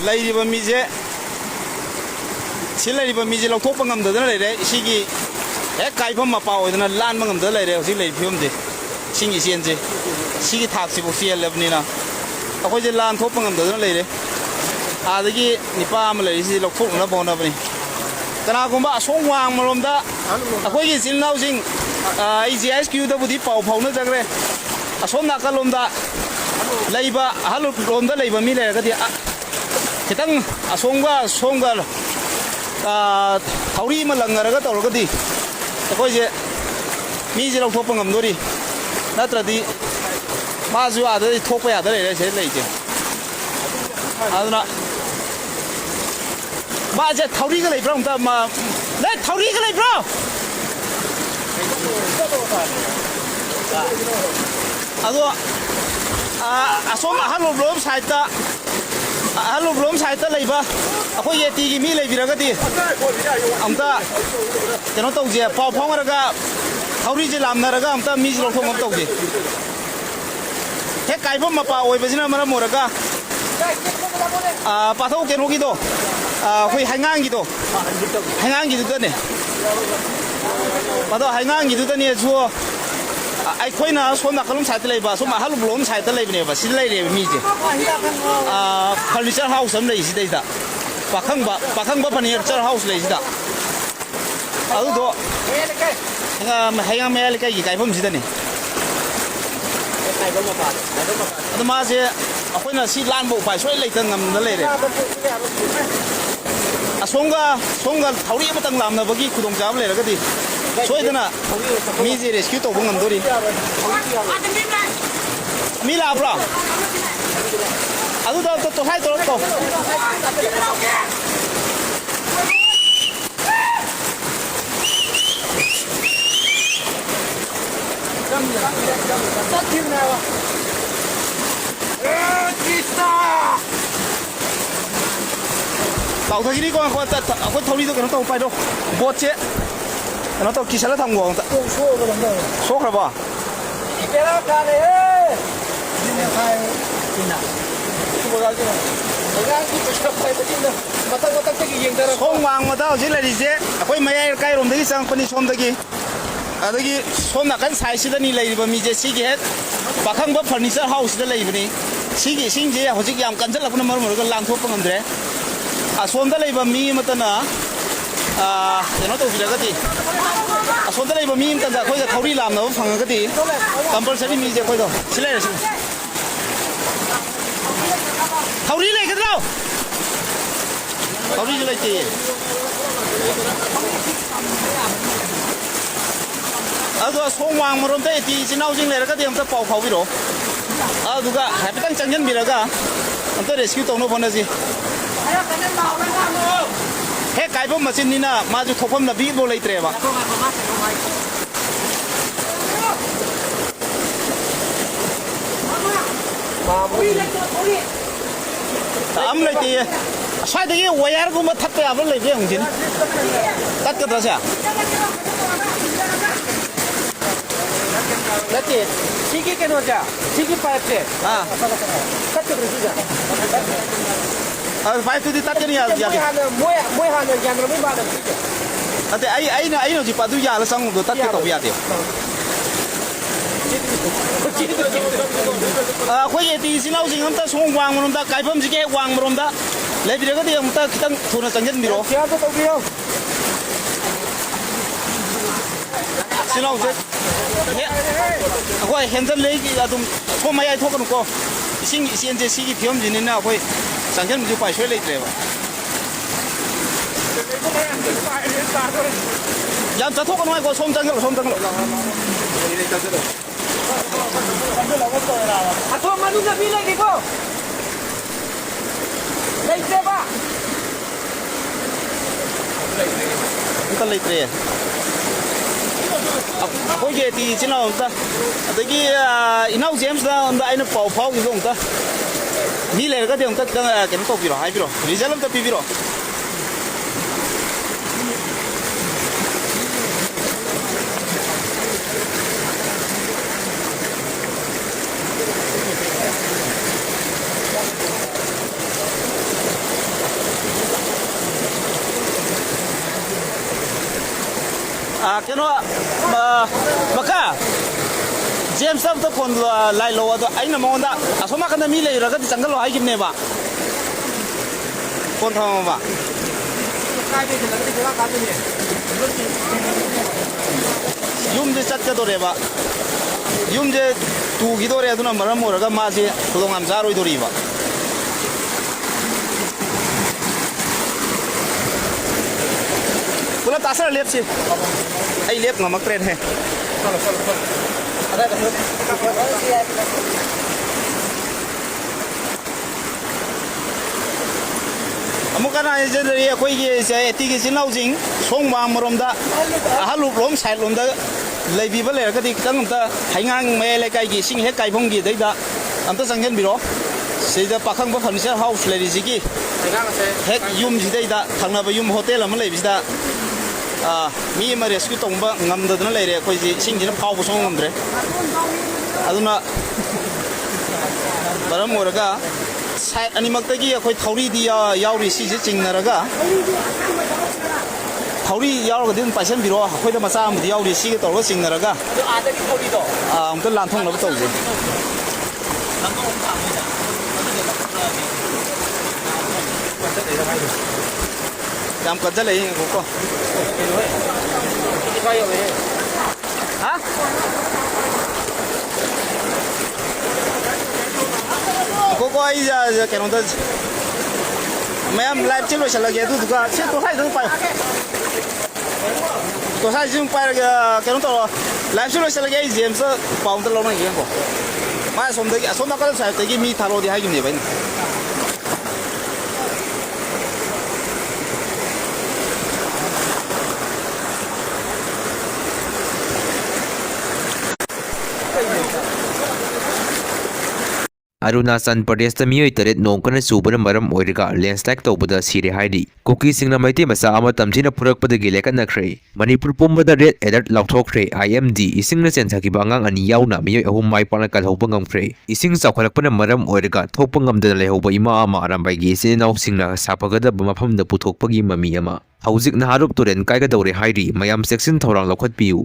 ꯂꯩꯔꯤꯕ ꯃꯤꯁꯦ ꯁꯤ ꯂꯩꯔꯤꯕ ꯃꯤꯁꯦ ꯂꯧꯊꯣꯛꯄ ꯉꯝꯗꯗꯅ ꯂꯩꯔꯦ ꯁꯤꯒꯤ ꯍꯦꯛ ꯀꯥꯏꯐꯝ ꯃꯄꯥ ꯑꯣꯏꯗꯅ ꯂꯥꯟꯕ ꯉꯝꯗꯅ ꯂꯩꯔꯦ ꯍꯧꯖꯤꯛ ꯂꯩꯔꯤꯕ ꯐꯤꯕꯝꯁꯦ ꯏꯁꯤꯡꯒꯤ ꯏꯆꯦꯟꯁꯦ ꯁꯤꯒꯤ ꯊꯥꯛꯁꯤꯐꯥꯎ ꯆꯦꯜꯂꯕꯅꯤꯅ ꯑꯩꯈꯣꯏꯁꯦ ꯂꯥꯟ ꯊꯣꯛꯄ ꯉꯝꯗꯗꯅ ꯂꯩꯔꯦ ꯑꯗꯒꯤ ꯅꯤꯄꯥ ꯑꯃ ꯂꯩꯔꯤꯁꯤ ꯂꯧꯊꯣꯛꯅꯕ ꯍꯣꯠꯅꯕꯅꯤ ꯀꯅꯥꯒꯨꯝꯕ ꯑꯁꯣꯝ ꯋꯥꯡꯃꯔꯣꯝꯗ ꯑꯩꯈꯣꯏꯒꯤ ꯏꯆꯤꯜ ꯏꯅꯥꯎꯁꯤꯡ ꯑꯩ JSQꯗꯕꯨꯗꯤ ꯄꯥꯎ ꯐꯥꯎꯅꯖꯈ꯭ꯔꯦ ꯑꯁꯣꯝ ꯅꯥꯀꯜꯂꯣꯝꯗ ꯂꯩꯕ ꯑꯍꯜꯂꯣꯝꯗ ꯂꯩꯕ ꯃꯤ ꯂꯩꯔꯒꯗꯤ ꯈꯤꯇꯪ ꯁꯣꯝꯒ ꯊꯧꯔꯤ ꯑꯃ ꯂꯪꯅꯔꯒ ꯇꯧꯔꯒꯗꯤ ꯑꯩꯈꯣꯏꯁꯦ ꯃꯤꯁꯦ ꯂꯧꯊꯣꯛꯄ ꯉꯝꯗꯣꯔꯤ ꯅꯠꯇ꯭ꯔꯗꯤ 마주 아들이 톡배 아들이 제일 레이지. 아들아, 마제 타우리가 레이 브라운 다 마, 내 타우리가 레이 브라운. 아도 아솜 할로 블롬 사이다, 할로 블롬 사이다 레이바. 아코 예티기 미 레이비라가디. 아무다 저는 또 이제 파우파우라가 타우리지 람나라가 아무다 미지로 통업 또 이제. 해 가이범 마파 오이베지나 마라 모라가 파토 게노기도 거의 한강기도 한강기도 네 파토 한강기도 네 주어 아이코이나 손 나칼럼 사이트 레이바 손 마할로 블롬 사이트 레이브네 바 실레이레 미지 펄니처 하우스 엄 레이시다 이다 바캉바 퍼니처 하우스 레이시다 아우도 해양 메알리카 이 가이범 지다네 ꯑꯗꯨ ꯃꯥꯁꯦ ꯑꯩꯈꯣꯏꯅ ꯁꯤ ꯂꯥꯟꯕ ꯎꯄꯥꯏ ꯁꯣꯏ ꯂꯩꯇ ꯉꯝꯗ ꯂꯩꯔꯦ ꯑꯁꯣꯝꯒ ꯊꯧꯔꯤ ꯑꯃꯇꯪ ꯂꯥꯝꯅꯕꯒꯤ ꯈꯨꯗꯣꯡꯆꯥꯕ ꯂꯩꯔꯒꯗꯤ ꯁꯣꯏꯗꯅ ꯃꯤꯁꯦ ꯔꯦꯁꯀ꯭ꯌꯨ ꯇꯧꯕ ꯉꯝꯗꯣꯔꯤ ꯃꯤ ꯂꯥꯛꯄ꯭ꯔꯣ ꯑꯗꯨꯗ ꯇꯣꯈꯥꯏ ꯇꯧꯔꯛꯇꯣ tàu thôi đi con thâu đi tôi cái nó tàu bay đâu bột chết nó tàu kỳ nó thằng nguồn số rồi bỏ không mang mà tao chỉ là gì chứ quay mấy cái rồng đấy sang phân xôm đấy ꯑꯗꯒꯤ ꯁꯣꯝ ꯅꯥꯀꯟ ꯁꯥꯏꯠꯁꯤꯗꯅꯤ ꯂꯩꯔꯤꯕ ꯃꯤꯁꯦ ꯁꯤꯒꯤ ꯍꯦꯛ ꯄꯥꯈꯪꯕ furniture ꯍꯥꯎꯁꯁꯤꯗ ꯂꯩꯕꯅꯤ ꯁꯤꯒꯤ ꯏꯁꯤꯡꯁꯦ ꯍꯧꯖꯤꯛ ꯌꯥꯝ ꯀꯟꯖꯜꯂꯛꯄꯅ ꯃꯔꯝ ꯑꯣꯏꯔꯒ ꯂꯥꯟꯊꯣꯛꯄ ꯉꯝꯗ꯭ꯔꯦ ꯑꯁꯣꯝꯗ ꯂꯩꯕ ꯃꯤ ꯑꯃꯇꯅ ꯀꯩꯅꯣ ꯇꯧꯕꯤꯔꯒꯗꯤ ꯑꯁꯣꯝꯗ ꯂꯩꯕ ꯃꯤ ꯑꯃꯇꯅ ꯑꯩꯈꯣꯏꯒ ꯊꯧꯔꯤ ꯂꯥꯝꯅꯕ ꯐꯪꯉꯒꯗꯤ ꯀꯝꯄꯜꯁꯔꯤ ꯃꯤꯁꯦ ꯑꯩꯈꯣꯏꯗꯣ ꯁꯤ ꯂꯩꯔꯁꯤ ꯊꯧꯔꯤ ꯂꯩꯒꯗ꯭ꯔꯣ ꯊꯧꯔꯤꯁꯨ ꯂꯩꯇꯦ ꯑꯗꯨꯒ ꯁꯣꯝ ꯋꯥꯡꯃꯔꯣꯝꯗ ꯏꯆꯤꯜ ꯏꯅꯥꯎꯁꯤꯡ ꯂꯩꯔꯒꯗꯤ ꯑꯝꯇ ꯄꯥꯎ ꯐꯥꯎꯕꯤꯔꯛꯑꯣ ꯑꯗꯨꯒ ꯍꯥꯏꯐꯦꯠꯇꯪ ꯆꯪꯁꯤꯟꯕꯤꯔꯒ ꯑꯝꯇ ꯔꯦꯁꯀ꯭ꯌꯨ ꯇꯧꯅꯕ ꯍꯣꯠꯅꯁꯤ ꯍꯦꯛ ꯀꯥꯏꯕ ꯃꯆꯤꯟꯅꯤꯅ ꯃꯥꯁꯨ ꯊꯣꯛꯐꯝ ꯂꯝꯕꯤꯐꯥꯎ ꯂꯩꯇ꯭ꯔꯦꯕ ꯑꯝ ꯂꯩꯇꯦꯌꯦ ꯑꯁ꯭ꯋꯥꯏꯗꯒꯤ ꯋꯥꯌꯔꯒꯨꯝꯕ ꯊꯠꯄ ꯌꯥꯕ ꯂꯩꯕ꯭ꯔꯥ ꯌꯦꯡꯁꯤꯅꯤ ꯇꯠꯀꯗ꯭ꯔꯥꯁꯦ नते ठीक है केनो जा ठीक है पाइप से हां कट कर दीजिए और पाइप तो तक नहीं आ गया मोय हां ज्ञान में बात अते आई नो जी पादु या ल संग दो तक तो या दे ꯑꯩꯈꯣꯏꯒꯤ ꯏꯆꯤꯜ ꯏꯅꯥꯎꯁꯤꯡ ꯑꯝꯇ ꯁꯣꯝ ꯋꯥꯡꯃꯔꯣꯝꯗ ꯀꯥꯏꯐꯝꯁꯤꯒꯤ ꯍꯦꯛ ꯋꯥꯡꯃꯔꯣꯝꯗ ꯂꯩꯕꯤꯔꯒꯗꯤ ꯑꯃꯨꯛꯇ ꯈꯤꯇꯪ ꯊꯨꯅ ꯆꯪꯁꯤꯟꯕꯤꯔꯛꯑꯣ ꯏꯆꯤꯜ ꯏꯅꯥꯎꯁꯦ ꯑꯩꯈꯣꯏ ꯍꯦꯟꯖꯜꯂꯦꯒꯤ ꯑꯗꯨꯝ ꯁꯣꯝ ꯃꯌꯥꯏ ꯊꯣꯛꯀꯅꯨꯀꯣ ꯏꯁꯤꯡ ꯏꯆꯦꯟꯁꯦ ꯁꯤꯒꯤ ꯐꯤꯕꯝꯁꯤꯅꯤꯅ ꯑꯩꯈꯣꯏ ꯆꯪꯁꯤꯟꯕꯁꯨ ꯎꯄꯥꯏ ꯁꯣꯏ ꯂꯩꯇ꯭ꯔꯦꯕ ꯌꯥꯝ ꯆꯠꯊꯣꯛꯀꯅꯨ ꯍꯥꯏꯀꯣ ꯁꯣꯝ ꯆꯪꯁꯤꯜꯂꯣ ꯑꯊꯣꯝ ꯃꯅꯨꯡꯗ ꯃꯤ ꯂꯩꯔꯤꯀꯣ ꯂꯩꯇ꯭ꯔꯦꯕ ꯑꯝꯇ ꯂꯩꯇ꯭ꯔꯦ ꯑꯩꯈꯣꯏꯒꯤ ꯏꯆꯤꯜ ꯏꯅꯥꯎ ꯑꯝꯇ ꯑꯗꯒꯤ ꯏꯅꯥꯎ ꯖꯦꯝꯁꯇ ꯑꯩꯅ ꯄꯥꯎ ꯐꯥꯎꯈꯤꯕ ꯑꯝꯇ ꯃꯤ ꯂꯩꯔꯒꯗꯤ ꯑꯝꯇ ꯈꯤꯇꯪ ꯀꯩꯅꯣ ꯇꯧꯕꯤꯔꯣ ꯍꯥꯏꯕꯤꯔꯣ ꯔꯤꯖꯜ ꯑꯝꯇ ꯄꯤꯕꯤꯔꯣ keno maka James Sam to phone lai lo ado aina monda asoma kana mi lei raga jangal lo hai kimne ba phone thama ba yum je chat ka dore ba yum je tu gi dore aduna maram moraga ma je tudong am zaroi dori ba pula tasar lep si ai lep ngamak tren hai amuka na je ri koi gi se ti gi sinau jing song ma morom da halu lom sai lom da lei bi ba le ka ti kang ta haingang me le kai gi sing he kai phong gi dei da am ta sang hen bi ro se da pakhang ba furniture house le ri ji gi he yum ji dei da thangna ba yum hotel am le bi da mi ma rescue tong ba ngam da na le re koi ji sing ji na phau bu song ngam dre aduna baram moraga sai animaktagi akhoi thauri di yauri si je chingnaraga thauri yaurga din paisen biro akhoi da masa am di yauri si ge torga chingnaraga adagi thori do amta lan thong lab tawje yam kadja lei ko ha ko ai ja ke no da ma'am live चलो चला गया तू दुका से तो side पाए तो side gym पाए के नो तो लाइव चलो चला गया जेम्स पाउंड लो ना ये को मा सोम दा का साइड तगी मी थालो दि हाइ गिम ने बाइन Arunachal Pradesh mioi taret nongkana subana maram oiraga landslide tawbada sire haidi koki singna maite masa ama tamjina purakpada gileka nakre Manipur pumbada red alert lauthokre IMD isingna chenthaki bangang ani yauna mioi ahum mai pana kalhoba ngamkre ising chawkhalakpana maram oiraga thokpa ngamdana lehoba ima ama arambai gi sinau singna sapagada mafamda puthokpagi mami ama hauzik na harup turen kaiga dore hairi mayam section thorang lokhat piu